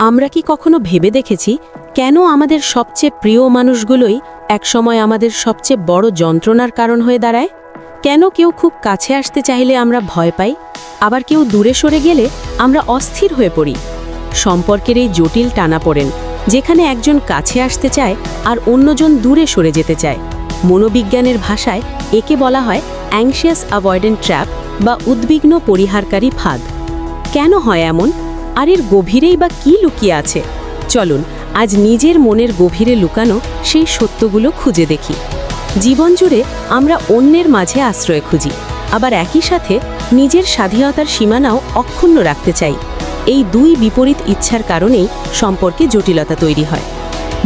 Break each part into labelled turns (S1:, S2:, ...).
S1: আমরা কি কখনো ভেবে দেখেছি কেন আমাদের সবচেয়ে প্রিয় মানুষগুলোই একসময় আমাদের সবচেয়ে বড় যন্ত্রণার কারণ হয়ে দাঁড়ায়? কেন কেউ খুব কাছে আসতে চাইলে আমরা ভয় পাই, আবার কেউ দূরে সরে গেলে আমরা অস্থির হয়ে পড়ি? সম্পর্কের এই জটিল টানাপোড়েন, যেখানে একজন কাছে আসতে চায় আর অন্যজন দূরে সরে যেতে চায়, মনোবিজ্ঞানের ভাষায় একে বলা হয় অ্যাংশিয়াস অ্যাভয়েডেন্ট ট্র্যাপ বা উদ্বিগ্ন পরিহারকারী ফাঁদ। কেন হয় এমন, আর এর গভীরেই বা কী লুকিয়ে আছে? চলুন আজ নিজের মনের গভীরে লুকানো সেই সত্যগুলো খুঁজে দেখি। জীবন জুড়ে আমরা অন্যের মাঝে আশ্রয় খুঁজি, আবার একই সাথে নিজের স্বাধীনতার সীমানাও অক্ষুণ্ণ রাখতে চাই। এই দুই বিপরীত ইচ্ছার কারণেই সম্পর্কে জটিলতা তৈরি হয়।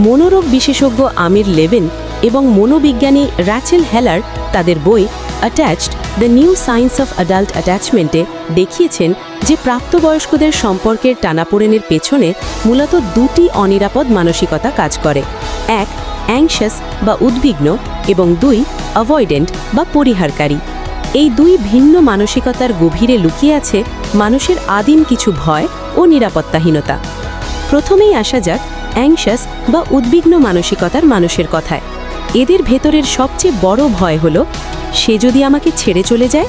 S1: মনোরোগ বিশেষজ্ঞ আমির লেভিন এবং মনোবিজ্ঞানী র্যাচেল হেলার তাদের বই attached the new science of adult অ্যাটাচমেন্টে দেখিয়েছেন যে প্রাপ্তবয়স্কদের সম্পর্কের টানাপোড়েনের পেছনে মূলত দুটি অনিরাপদ মানসিকতা কাজ করে। এক, অ্যাংশাস বা উদ্বিগ্ন, এবং দুই, অ্যাভয়েডেন্ট বা পরিহারকারী। এই দুই ভিন্ন মানসিকতার গভীরে লুকিয়ে আছে মানুষের আদিম কিছু ভয় ও নিরাপত্তাহীনতা। প্রথমেই আসা যাক অ্যাংশাস বা উদ্বিগ্ন মানসিকতার মানুষের কথায়। এদের ভেতরের সবচেয়ে বড় ভয় হলো, সে যদি আমাকে ছেড়ে চলে যায়।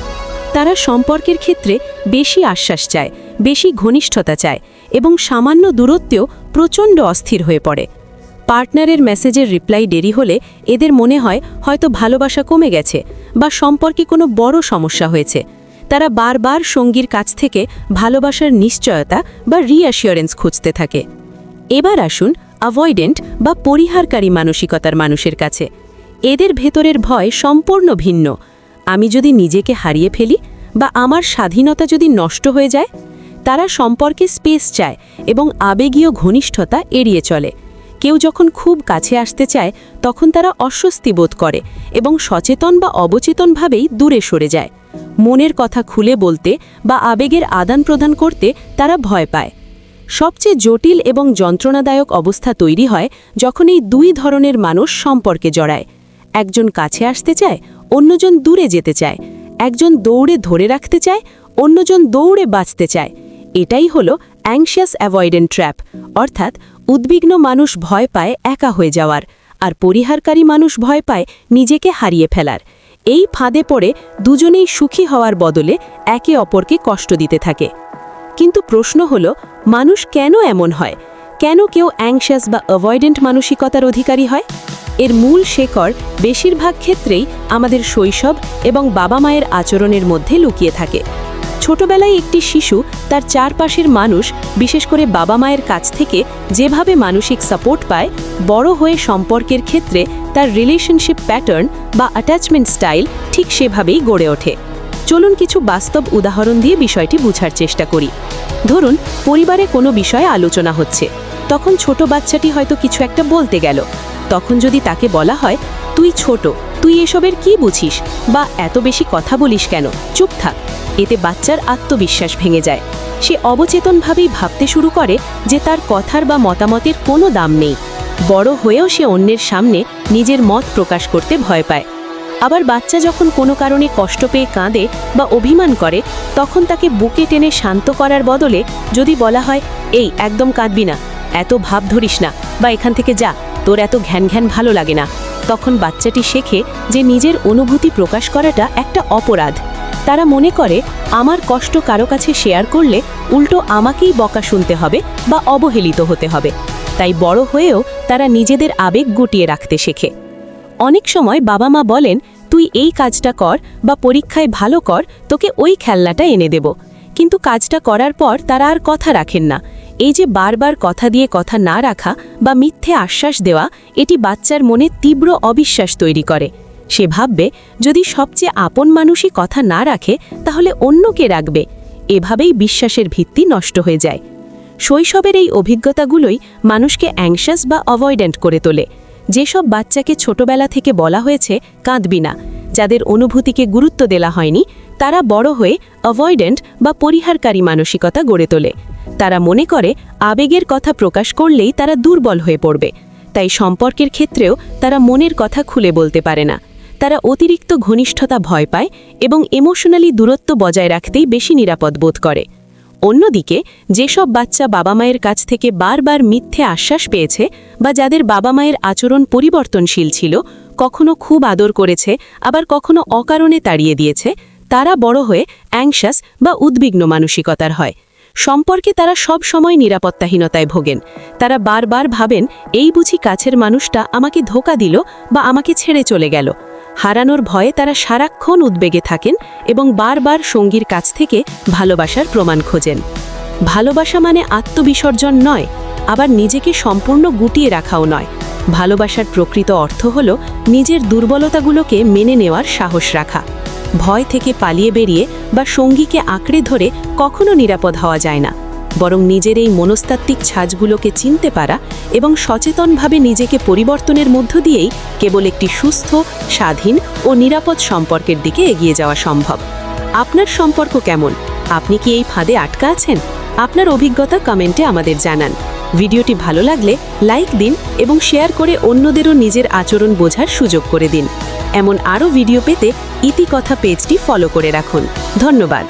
S1: তারা সম্পর্কের ক্ষেত্রে বেশি আশ্বাস চায়, বেশি ঘনিষ্ঠতা চায় এবং সামান্য দূরত্বেও প্রচণ্ড অস্থির হয়ে পড়ে। পার্টনারের মেসেজের রিপ্লাই দেরি হলে এদের মনে হয় হয়তো ভালোবাসা কমে গেছে বা সম্পর্কে কোনো বড় সমস্যা হয়েছে। তারা বারবার সঙ্গীর কাছ থেকে ভালোবাসার নিশ্চয়তা বা রিঅ্যাসিওরেন্স খুঁজতে থাকে। এবার আসুন অ্যাভয়েডেন্ট বা পরিহারকারী মানসিকতার মানুষের কাছে। এদের ভেতরের ভয় সম্পূর্ণ ভিন্ন। আমি যদি নিজেকে হারিয়ে ফেলি বা আমার স্বাধীনতা যদি নষ্ট হয়ে যায়। তারা সম্পর্কে স্পেস চায় এবং আবেগীয় ঘনিষ্ঠতা এড়িয়ে চলে। কেউ যখন খুব কাছে আসতে চায় তখন তারা অস্বস্তি বোধ করে এবং সচেতন বা অবচেতনভাবেই দূরে সরে যায়। মনের কথা খুলে বলতে বা আবেগের আদান প্রদান করতে তারা ভয় পায়। সবচেয়ে জটিল এবং যন্ত্রণাদায়ক অবস্থা তৈরি হয় যখন এই দুই ধরনের মানুষ সম্পর্কে জড়ায়। একজন কাছে আসতে চায়, অন্যজন দূরে যেতে চায়। একজন দৌড়ে ধরে রাখতে চায়, অন্যজন দৌড়ে বাঁচতে চায়। এটাই হলো অ্যাংশিয়াস অ্যাভয়েডেন্ট ট্র্যাপ, অর্থাৎ উদ্বিগ্ন মানুষ ভয় পায় একা হয়ে যাওয়ার, আর পরিহারকারী মানুষ ভয় পায় নিজেকে হারিয়ে ফেলার। এই ফাঁদে পড়ে দুজনেই সুখী হওয়ার বদলে একে অপরকে কষ্ট দিতে থাকে। কিন্তু প্রশ্ন হলো, মানুষ কেন এমন হয়? কেন কেউ অ্যাংশিয়াস বা অ্যাভয়েডেন্ট মানসিকতার অধিকারী হয়? এর মূল শেকড় বেশিরভাগ ক্ষেত্রেই আমাদের শৈশব এবং বাবা মায়ের আচরণের মধ্যে লুকিয়ে থাকে। ছোটবেলায় একটি শিশু তার চারপাশের মানুষ, বিশেষ করে বাবা মায়ের কাছ থেকে যেভাবে মানসিক সাপোর্ট পায়, বড় হয়ে সম্পর্কের ক্ষেত্রে তার রিলেশনশিপ প্যাটার্ন বা অ্যাটাচমেন্ট স্টাইল ঠিক সেভাবেই গড়ে ওঠে। চলুন কিছু বাস্তব উদাহরণ দিয়ে বিষয়টি বোঝার চেষ্টা করি। ধরুন, পরিবারে কোনো বিষয়ে আলোচনা হচ্ছে। তখন ছোট বাচ্চাটি হয়তো কিছু একটা বলতে গেল। তখন যদি তাকে বলা হয়, তুই ছোট, তুই এসবের কি বুঝিস, বা এত বেশি কথা বলিস কেন, চুপ থাক, এতে বাচ্চার আত্মবিশ্বাস ভেঙে যায়। সে অবচেতনভাবেই ভাবতে শুরু করে যে তার কথার বা মতামতের কোনো দাম নেই। বড় হয়েও সে অন্যের সামনে নিজের মত প্রকাশ করতে ভয় পায়। আবার বাচ্চা যখন কোনো কারণে কষ্ট পেয়ে কাঁদে বা অভিমান করে, তখন তাকে বুকে টেনে শান্ত করার বদলে যদি বলা হয়, এই একদম কাঁদবি না, এত ভাব ধরিস না, বা এখান থেকে যা, তোর এত ঘ্যান ঘ্যান ভালো লাগে না, তখন বাচ্চাটি শেখে যে নিজের অনুভূতি প্রকাশ করাটা একটা অপরাধ। তারা মনে করে, আমার কষ্ট কারো কাছে শেয়ার করলে উল্টো আমাকেই বকা শুনতে হবে বা অবহেলিত হতে হবে। তাই বড় হয়েও তারা নিজেদের আবেগ গুটিয়ে রাখতে শেখে। অনেক সময় বাবা মা বলেন, তুই এই কাজটা কর বা পরীক্ষায় ভালো কর, তোকে ওই খেলনাটা এনে দেব। কিন্তু কাজটা করার পর তারা আর কথা রাখেন না। এই যে বারবার কথা দিয়ে কথা না রাখা বা মিথ্যে আশ্বাস দেওয়া, এটি বাচ্চার মনে তীব্র অবিশ্বাস তৈরি করে। সে ভাববে, যদি সবচেয়ে আপন মানুষই কথা না রাখে তাহলে অন্য কে রাখবে। এভাবেই বিশ্বাসের ভিত্তি নষ্ট হয়ে যায়। শৈশবের এই অভিজ্ঞতাগুলোই মানুষকে অ্যাংশাস বা অ্যাভয়েডেন্ট করে তোলে। যেসব বাচ্চাকে ছোটবেলা থেকে বলা হয়েছে কাঁদবি না, যাদের অনুভূতিকে গুরুত্ব দেওয়া হয়নি, তারা বড় হয়ে অ্যাভয়েডেন্ট বা পরিহারকারী মানসিকতা গড়ে তোলে। তারা মনে করে আবেগের কথা প্রকাশ করলেই তারা দুর্বল হয়ে পড়বে। তাই সম্পর্কের ক্ষেত্রেও তারা মনের কথা খুলে বলতে পারে না। তারা অতিরিক্ত ঘনিষ্ঠতা ভয় পায় এবং ইমোশনালি দূরত্ব বজায় রাখতেই বেশি নিরাপদ বোধ করে। অন্যদিকে যেসব বাচ্চা বাবা মায়ের কাছ থেকে বারবার মিথ্যে আশ্বাস পেয়েছে বা যাদের বাবা মায়ের আচরণ পরিবর্তনশীল ছিল, কখনো খুব আদর করেছে আবার কখনো অকারণে তাড়িয়ে দিয়েছে, তারা বড় হয়ে অ্যাংশাস বা উদ্বিগ্ন মানসিকতার হয়। সম্পর্কে তারা সব সময় নিরাপত্তাহীনতায় ভোগেন। তারা বারবার ভাবেন, এই বুঝি কাছের মানুষটা আমাকে ধোঁকা দিল বা আমাকে ছেড়ে চলে গেল। হারানোর ভয়ে তারা সারাক্ষণ উদ্বেগে থাকেন এবং বারবার সঙ্গীর কাছ থেকে ভালোবাসার প্রমাণ খোঁজেন। ভালোবাসা মানে আত্মবিসর্জন নয়, আবার নিজেকে সম্পূর্ণ গুটিয়ে রাখাও নয়। ভালোবাসার প্রকৃত অর্থ হল নিজের দুর্বলতাগুলোকে মেনে নেওয়ার সাহস রাখা। ভয় থেকে পালিয়ে বেরিয়ে বা সঙ্গীকে আঁকড়ে ধরে কখনো নিরাপদ হওয়া যায় না, বরং নিজের এই মনস্তাত্ত্বিক ছাঁচগুলোকে চিনতে পারা এবং সচেতনভাবে নিজেকে পরিবর্তনের মধ্য দিয়েই কেবল একটি সুস্থ, স্বাধীন ও নিরাপদ সম্পর্কের দিকে এগিয়ে যাওয়া সম্ভব। আপনার সম্পর্ক কেমন? আপনি কি এই ফাঁদে আটকা আছেন? আপনার অভিজ্ঞতা কমেন্টে আমাদের জানান। ভিডিওটি ভালো লাগলে লাইক দিন এবং শেয়ার করে অন্যদেরও নিজের আচরণ বোঝার সুযোগ করে দিন। এমন আরও ভিডিও পেতে ইতিকথা পেজটি ফলো করে রাখুন। ধন্যবাদ।